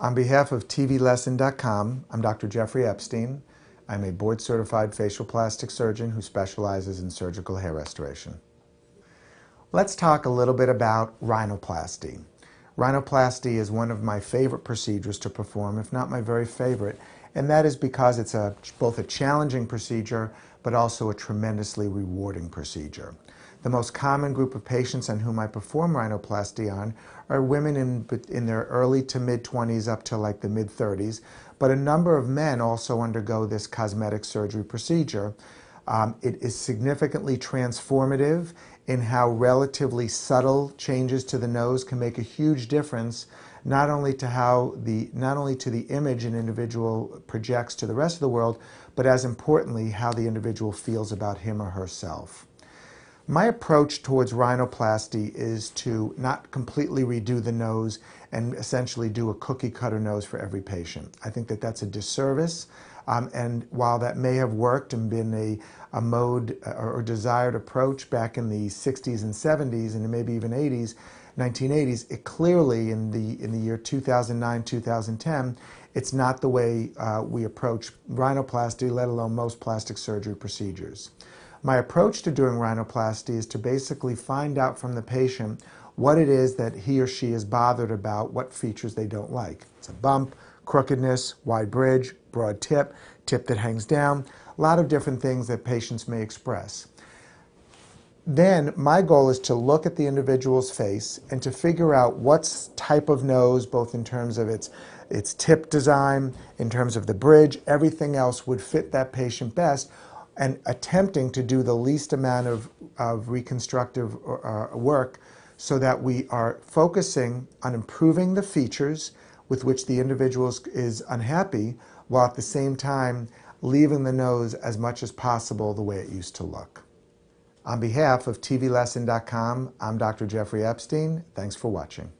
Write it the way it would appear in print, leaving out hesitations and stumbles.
On behalf of TVLesson.com, I'm Dr. Jeffrey Epstein. I'm a board-certified facial plastic surgeon who specializes in surgical hair restoration. Let's talk a little bit about rhinoplasty. Rhinoplasty is one of my favorite procedures to perform, if not my very favorite, and that is because it's both a challenging procedure but also a tremendously rewarding procedure. The most common group of patients on whom I perform rhinoplasty on are women in their early to mid-20s up to like the mid-30s, but a number of men also undergo this cosmetic surgery procedure. It is significantly transformative in how relatively subtle changes to the nose can make a huge difference, not only to the image an individual projects to the rest of the world, but as importantly, how the individual feels about him or herself. My approach towards rhinoplasty is to not completely redo the nose and essentially do a cookie cutter nose for every patient. I think that that's a disservice, and while that may have worked and been a mode or desired approach back in the 60s and 70s and maybe even 1980s, it clearly in the year 2009, 2010, it's not the way we approach rhinoplasty, let alone most plastic surgery procedures. My approach to doing rhinoplasty is to basically find out from the patient what it is that he or she is bothered about, what features they don't like. It's a bump, crookedness, wide bridge, broad tip, tip that hangs down, a lot of different things that patients may express. Then my goal is to look at the individual's face and to figure out what type of nose, both in terms of its tip design, in terms of the bridge, everything else would fit that patient best, and attempting to do the least amount of reconstructive work so that we are focusing on improving the features with which the individual is unhappy, while at the same time leaving the nose as much as possible the way it used to look. On behalf of TVLesson.com, I'm Dr. Jeffrey Epstein. Thanks for watching.